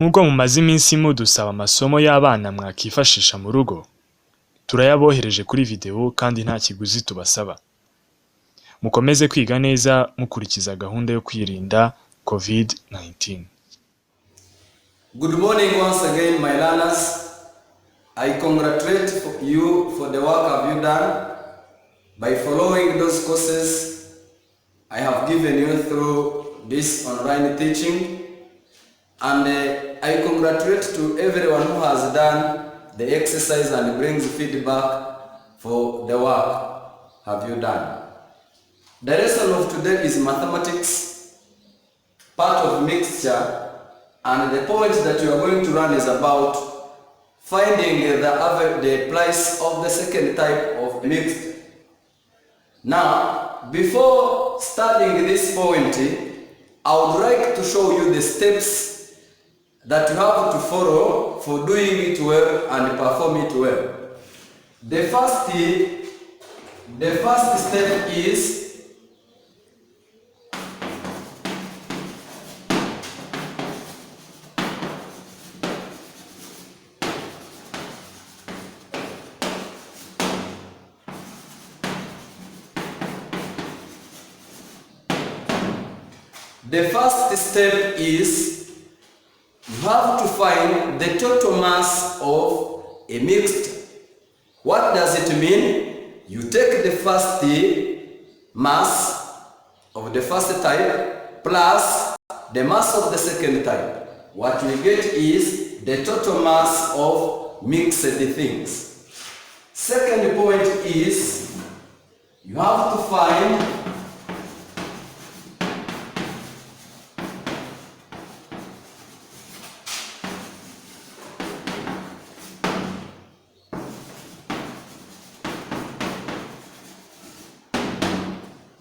Nk'uko mumaze iminsi mudusaba amasomo y'abana mwakifashisha mu rugo, turayabohereje kuri video kandi nta kiguzi tubasaba. Mukomeze kwiga neza mukurikiza gahunda yo kwirinda COVID-19. Good morning once again, my learners. I congratulate you for the work have you done by following those courses I have given you through this online teaching. And I congratulate to everyone who has done the exercise and brings feedback for the work have you done. The lesson of today is mathematics, part of mixture, and the point that you are going to learn is about finding the price of the second type of mixed. Now, before studying this point, I would like to show you the steps that you have to follow for doing it well and perform it well. The first step is you have to find the total mass of a mixture. What does it mean? You take the first mass of the first type plus the mass of the second type. What we get is the total mass of mixed things. Second point is you have to find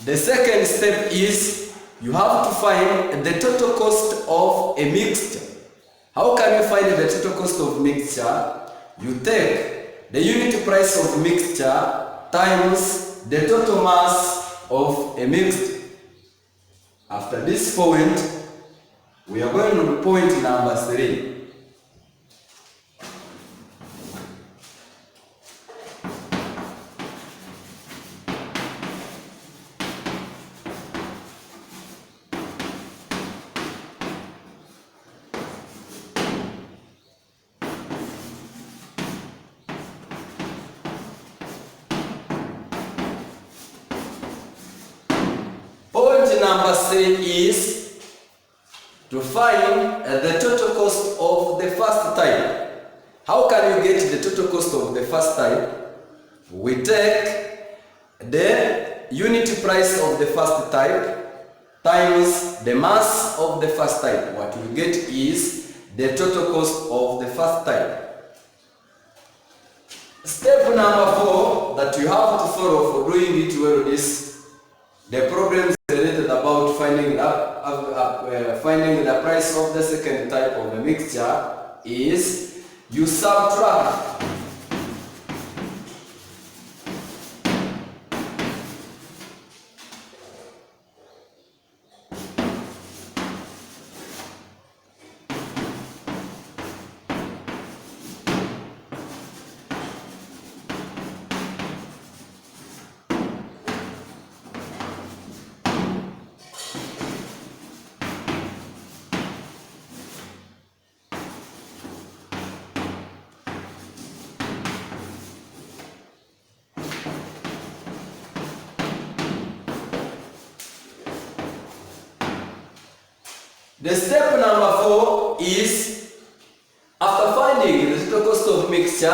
the second step is you have to find the total cost of a mixture. How can you find the total cost of mixture? You take the unit price of mixture times the total mass of a mixture. After this point, we are going to point number 3. Point number 3 is to find the total cost of the first type. How can you get the total cost of the first type? We take the unit price of the first type times the mass of the first type. What we get is the total cost of the first type. Step number 4 that you have to follow for doing it well is the problems related about finding the price of the second type of the mixture is you subtract The step number 4 is, after finding the total cost of mixture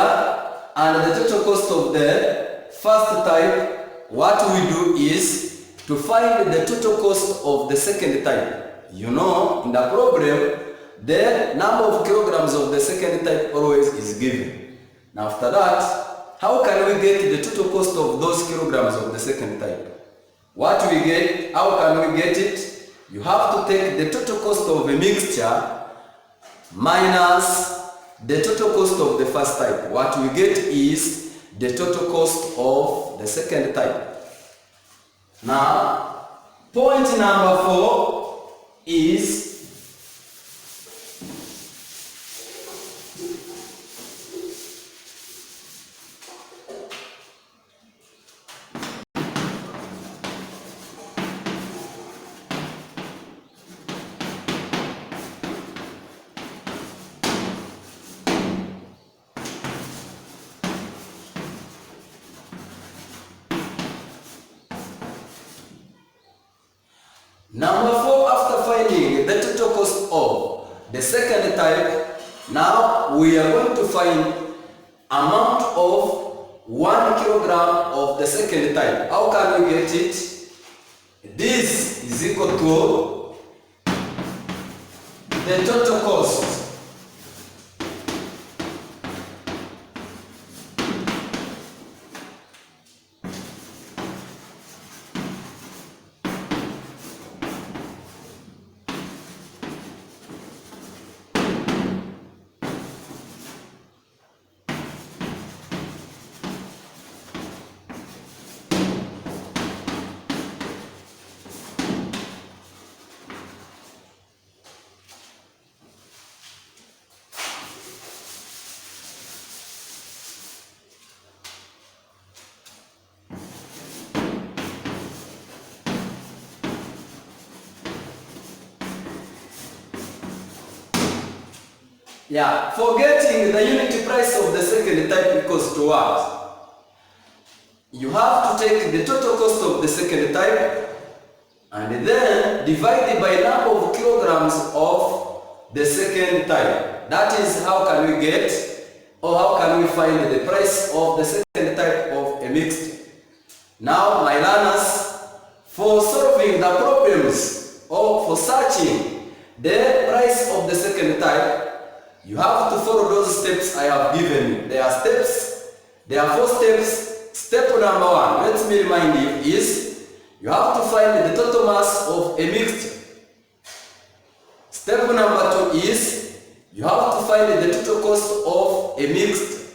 and the total cost of the first type, what we do is to find the total cost of the second type. You know, in the problem, the number of kilograms of the second type always is given. Now after that, how can we get the total cost of those kilograms of the second type? What we get, how can we get it? You have to take the total cost of a mixture minus the total cost of the first type. What we get is the total cost of the second type. Now, point number 4 is Number 4, after finding the total cost of the second type, now we are going to find amount of 1 kilogram of the second type. How can we get it? This is equal to the total cost. Yeah, for getting the unit price of the second type equals to what? You have to take the total cost of the second type and then divide it by number of kilograms of the second type. That is how can we get or how can we find the price of the second type of a mixture. Now, my learners, for solving the problems or for searching the price of the second type, you have to follow those steps I have given you. There are 4 steps. Step number 1, let me remind you, is you have to find the total mass of a mixture. Step number 2 is you have to find the total cost of a mixture.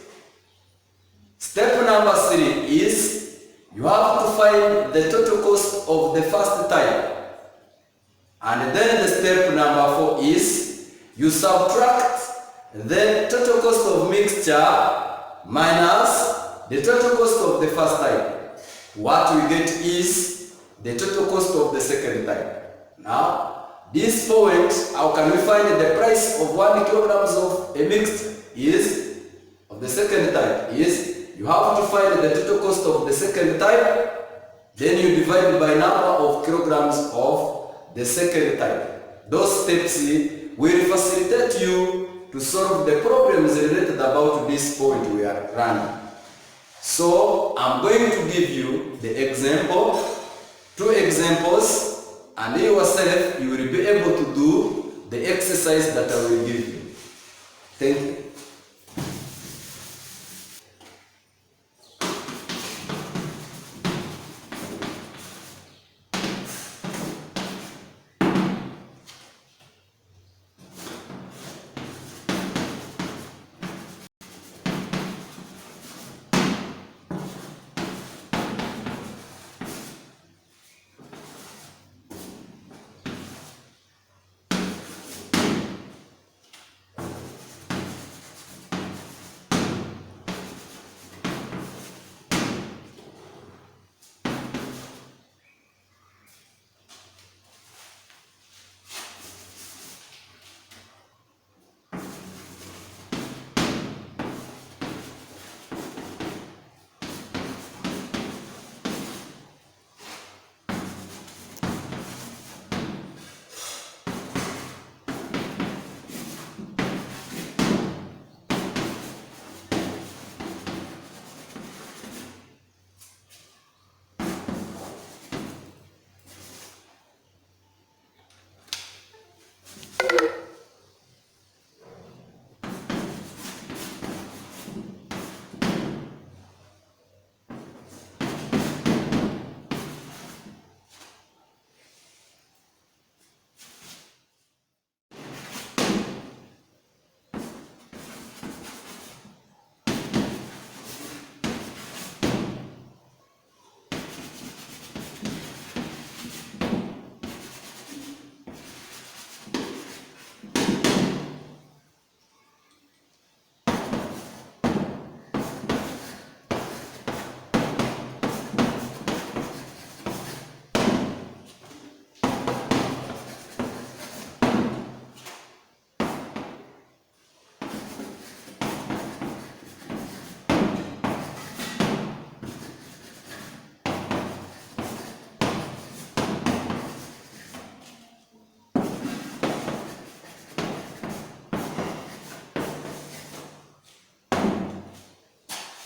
Step number 3 is you have to find the total cost of the first type. And then the step number 4 is you subtract the total cost of mixture minus the total cost of the first type. What we get is the total cost of the second type. Now, this point, how can we find the price of 1 kilograms of a mixture is of the second type is you have to find the total cost of the second type, then you divide it by number of kilograms of the second type. Those steps will facilitate you to solve the problems related about this point we are running. So I'm going to give you the example, 2 examples, and yourself you will be able to do the exercise that I will give you. Thank you.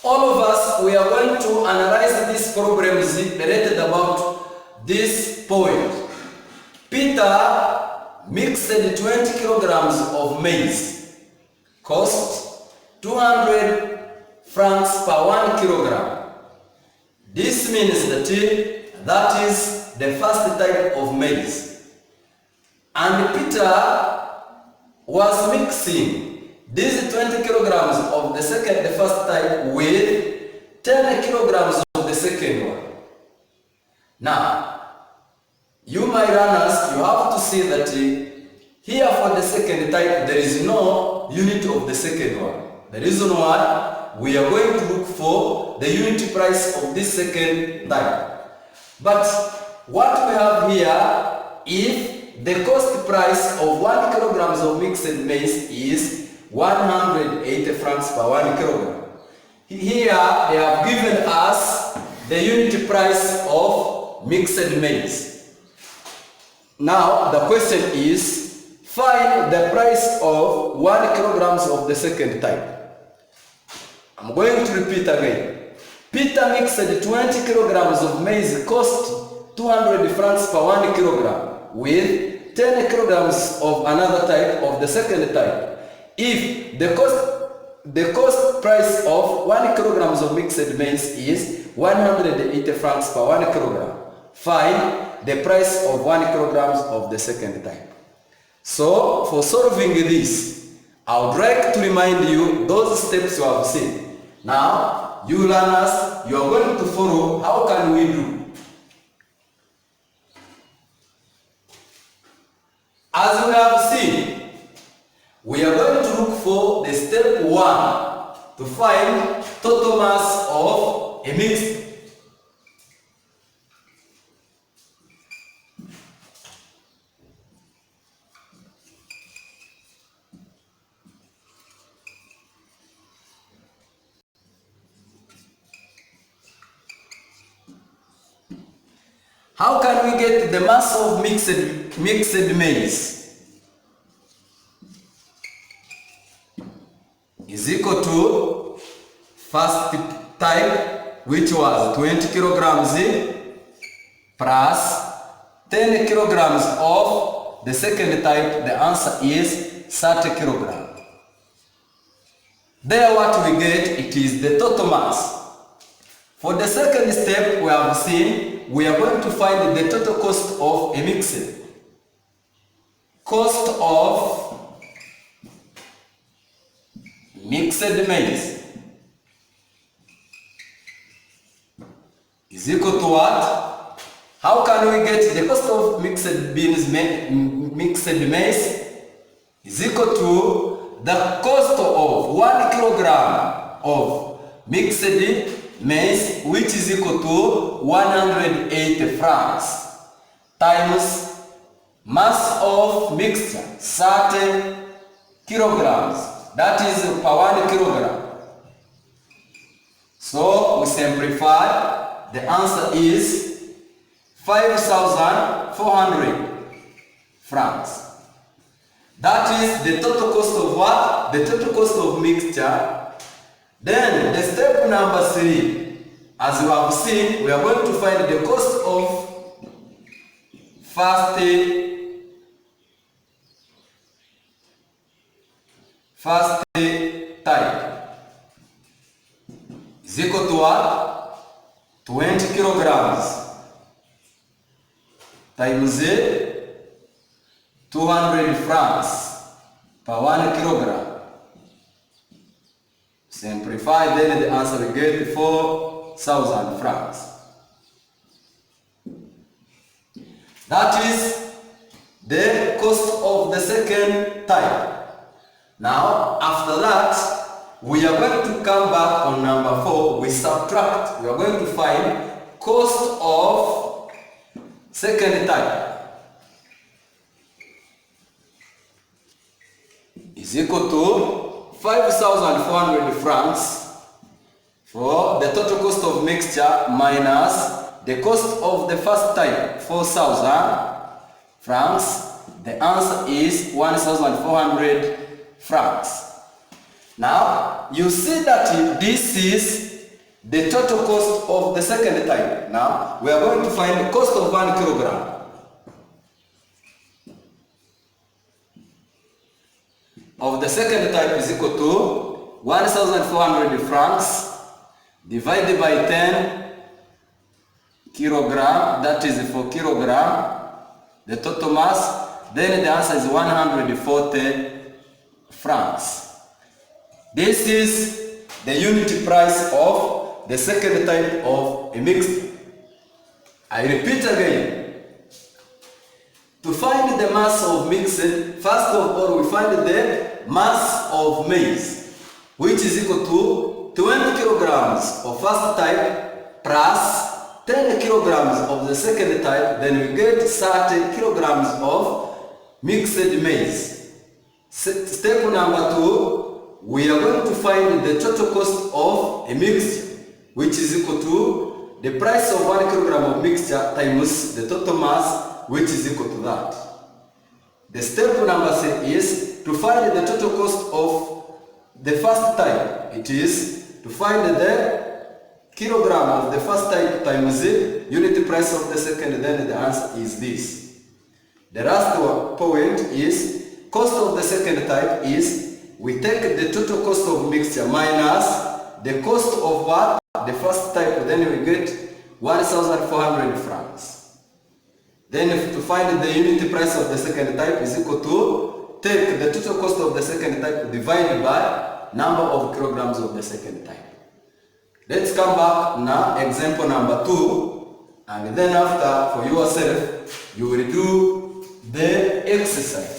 all of us, we are going to analyze these problems related about this point. Peter mixed 20 kilograms of maize, cost 200 francs per 1 kilogram. This means that is the first type of maize. And Peter was mixing these 20 kilograms of the first type with 10 kilograms of the second one. Now, you my runners, you have to see that here for the second type there is no unit of the second one. The reason why we are going to look for the unit price of this second type. But what we have here, if the cost price of 1 kilogram of mixed maize is 180 francs per 1 kilogram. Here they have given us the unit price of mixed maize. Now the question is, find the price of 1 kilogram of the second type. I'm going to repeat again. Peter mixed 20 kilograms of maize, cost 200 francs per 1 kilogram, with 10 kilograms of another type of the second type. If the cost price of 1 kilogram of mixed maize is 180 francs per 1 kilogram, find the price of 1 kilogram of the second type. So, for solving this, I would like to remind you those steps you have seen. Now, you learners, you are going to follow. How can we do? As we have seen, we are going to look for the step 1 to find total mass of a mixture. How can we get the mass of mixed maize? Is equal to first type, which was 20 kilograms plus 10 kilograms of the second type. The answer is 30 kilograms. There what we get, it is the total mass. For the second step, we have seen we are going to find the total cost of a mixture. Cost of mixed maize is equal to what? How can we get the cost of mixed maize is equal to the cost of 1 kilogram of mixed maize, which is equal to 180 francs, times mass of mixture 30 kilograms, that is per 1 kilogram. So we simplify, the answer is 5,400 francs. That is the total cost of what? The total cost of mixture. Then the step number 3, as you have seen, we are going to find the cost of first type is equal to what? 20 kilograms times 200 francs per 1 kilogram. Simplify, then the answer we get 4,000 francs. That is the cost of the second type. Now, after that, we are going to come back on number 4. We subtract. We are going to find cost of second type is equal to 5,400 francs for the total cost of mixture minus the cost of the first type, 4,000 francs. The answer is 1,400 francs. Now, you see that this is the total cost of the second type. Now we are going to find the cost of 1 kilogram. Of the second type is equal to 1,400 francs divided by 10 kilogram, that is 4 kilogram, the total mass, then the answer is 140 francs. This is the unit price of the second type of a mixture. I repeat again. To find the mass of mixed, first of all we find the mass of maize, which is equal to 20 kilograms of first type plus 10 kilograms of the second type, then we get 30 kilograms of mixed maize. Step number 2, we are going to find the total cost of a mixture, which is equal to the price of 1 kilogram of mixture times the total mass, which is equal to that. The step number 3 is to find the total cost of the first type. It is to find the kilogram of the first type times the unit price of the second, then the answer is this. The last point is cost of the second type is we take the total cost of mixture minus the cost of what? The first type, then we get 1,400 francs. Then to find the unit price of the second type is equal to take the total cost of the second type divided by number of kilograms of the second type. Let's come back now, example number 2, and then after for yourself you will do the exercise.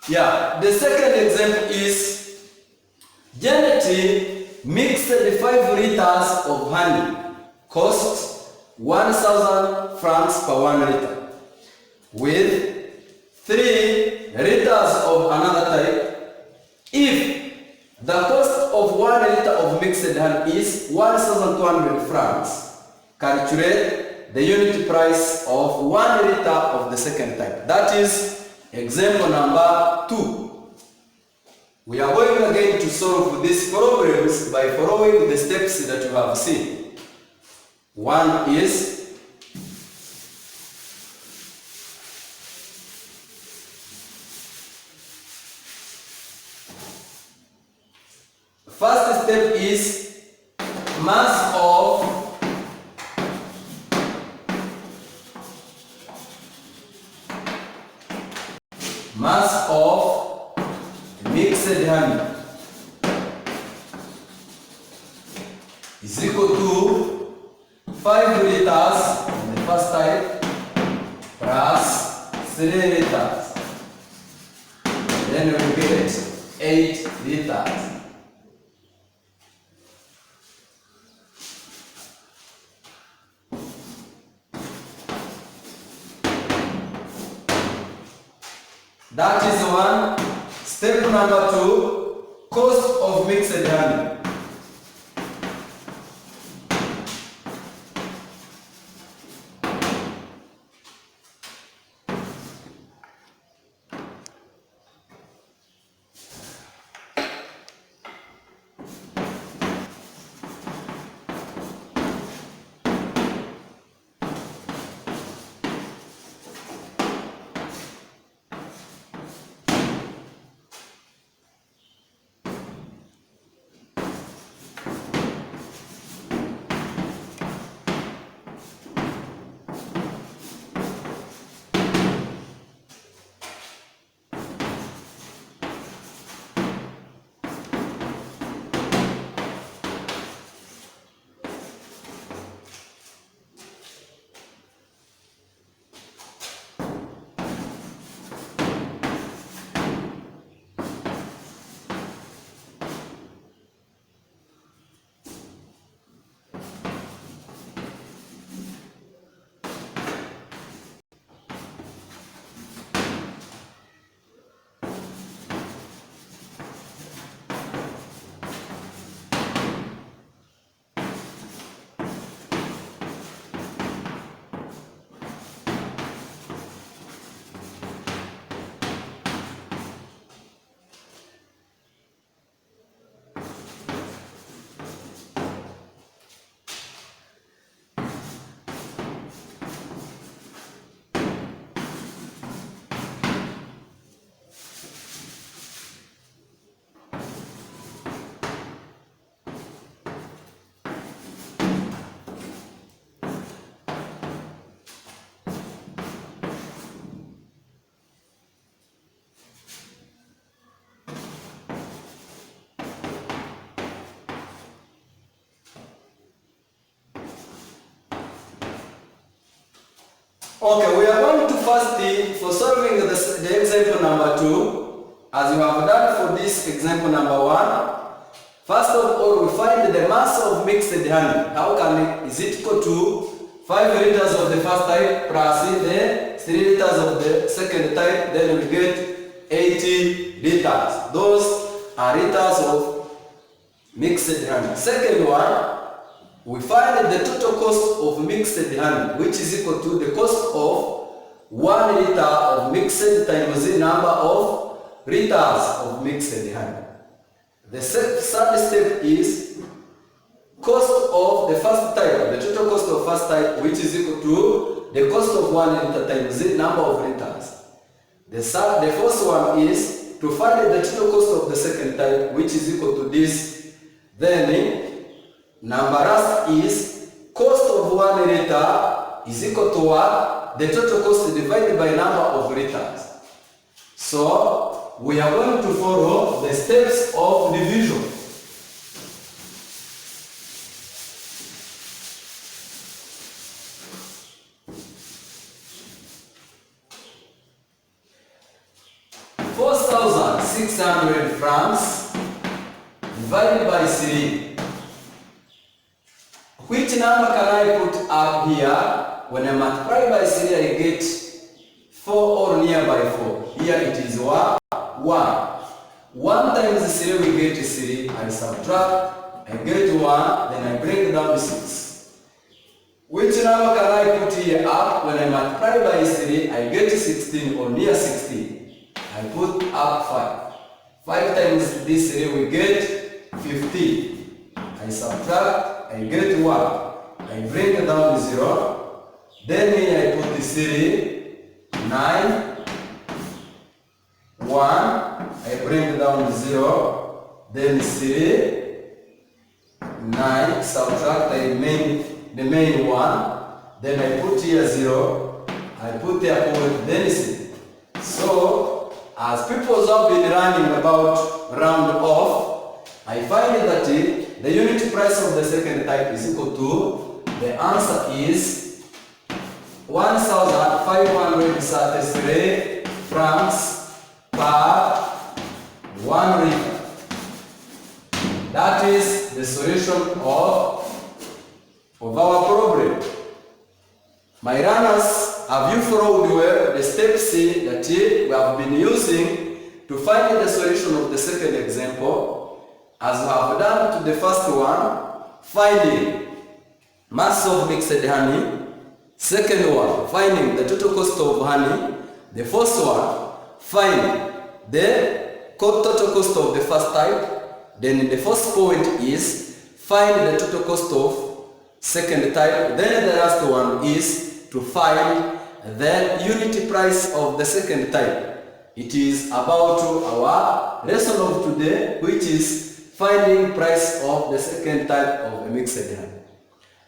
Yeah, the second example is Janet mixed 5 liters of honey, cost 1,000 francs per 1 liter, with 3 liters of another type. If the cost of 1 liter of mixed honey is 1,200 francs, calculate the unit price of 1 liter of the second type. That is example number 2. We are going again to solve these problems by following the steps that you have seen. One is first step is mass of mixed honey. is equal to 5 liters in the first type plus 3 liters. Then we get 8 liters. That is one. Step number 2, cost of mixed honey. Okay, we are going to first for solving the example number 2, as you have done for this example number 1. First of all, we find the mass of mixed honey. How can is it equal to 5 liters of the first type plus the 3 liters of the second type, then we get 80 liters. Those are liters of mixed honey. Second one, we find the total cost of mixed honey, which is equal to the cost of 1 liter of mixed times the number of liters of mixed honey. The third step is cost of the first type, the total cost of first type, which is equal to the cost of 1 liter times the number of liters. The first one is to find the total cost of the second type, which is equal to this. Then number last is cost of 1 liter is equal to what? The total cost divided by number of liters. So we are going to follow the steps of division. £4,600 divided by 3. Which number can I put up here? When I multiply by 3, I get 4 or nearby 4. Here it is what? 1. 1 times 3, we get 3. I subtract, I get 1, then I bring down 6. Which number can I put here up? When I multiply by 3, I get 16 or near 16. I put up 5. 5 times this 3, we get 15. I subtract, I get 1. I bring down 0. Then here I put 3, 9, 1. I bring down 0. Then 3, 9. Subtract the main 1. Then I put here 0. I put there point, then 6. So as people have been learning about round off, I find that the unit price of the second type is equal to, the answer is 1,533 francs per 1 liter. That is the solution of our problem. My learners, have you followed well the steps that we have been using to find the solution of the second example, as we have done to the first one, finding mass of mixed honey, second one, finding the total cost of honey, the first one, find the total cost of the first type, then the first point is find the total cost of second type, then the last one is to find the unit price of the second type. It is about our lesson of today, which is finding price of the second type of a mixed honey.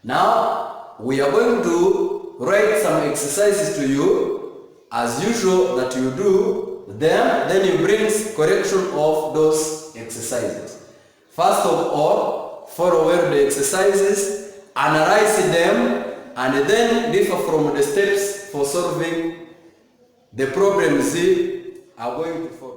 Now we are going to write some exercises to you as usual that you do them, then you bring correction of those exercises. First of all, follow well the exercises, analyze them, and then differ from the steps for solving the problems you are going to follow.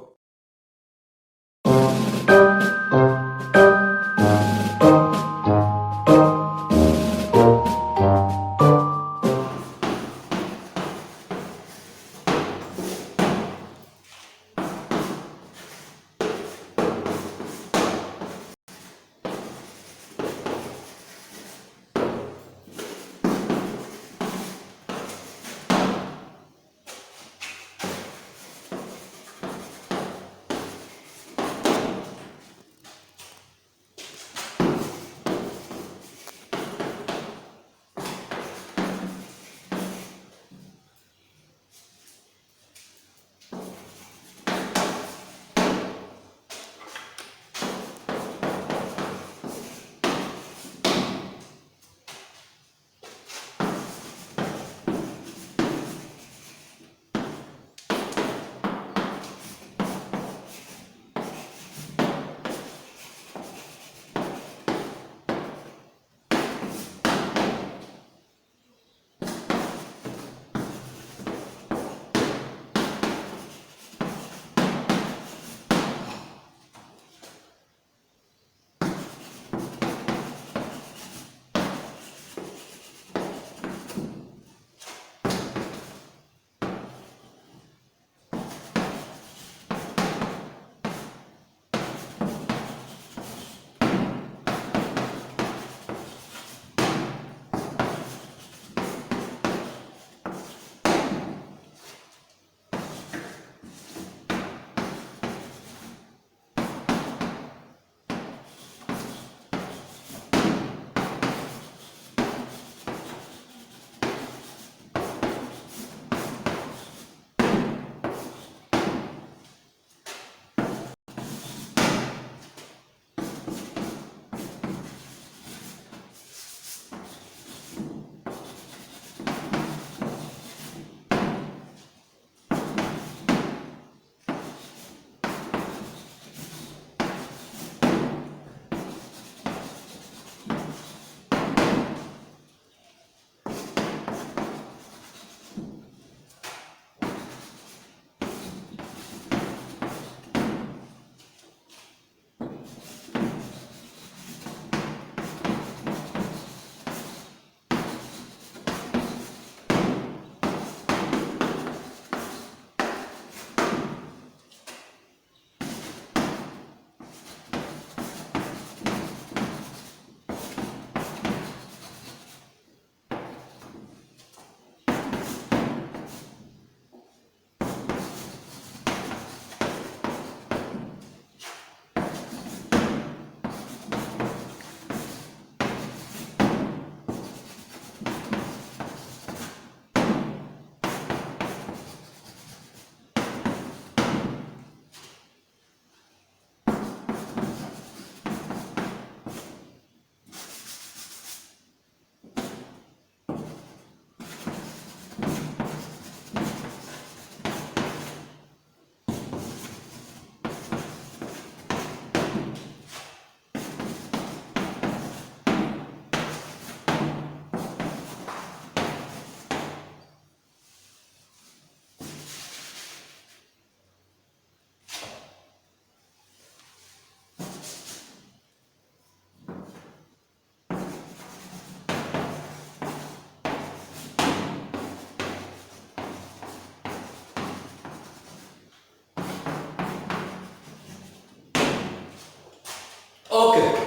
Okay,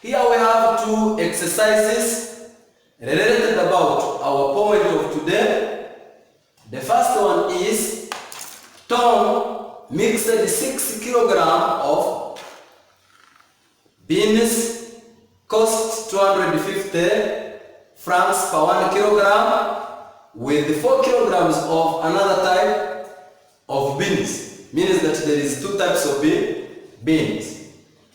here we have two exercises related about our point of today. The first one is Tom mixed 6 kilograms of beans, cost 250 francs per 1 kilogram, with 4 kilograms of another type of beans. Means that there is two types of beans.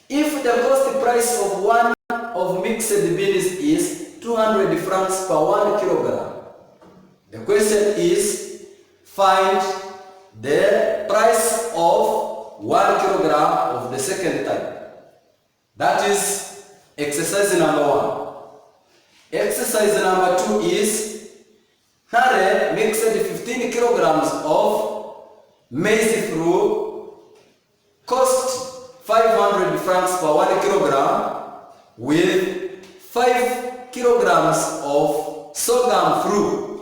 If the cost price of one of mixed beans is 200 francs per 1 kilogram, the question is find the price of 1 kilogram of the second type. That is exercise number 1. Exercise number 2 is Hare mixed 15 kilograms of maize flour, cost 500 francs per 1 kilogram, with 5 kilograms of sorghum flour.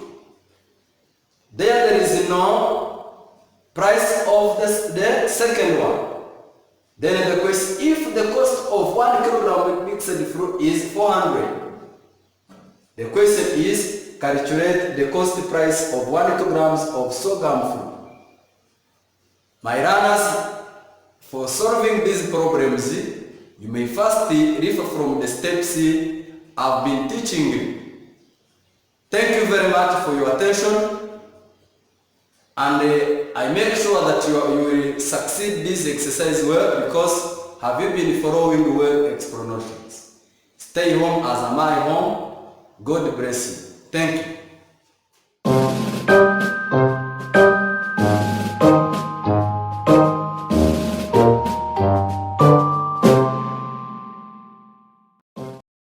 There is no price of the second one. Then the question, if the cost of 1 kilogram mixed flour is 400, the question is calculate the cost price of 1 kilogram of sorghum flour. My learners, for solving these problems, you may first refer from the steps I've been teaching you. Thank you very much for your attention, and I make sure that you will succeed this exercise well, because have you been following well explanations? Stay home as am I home. God bless you. Thank you.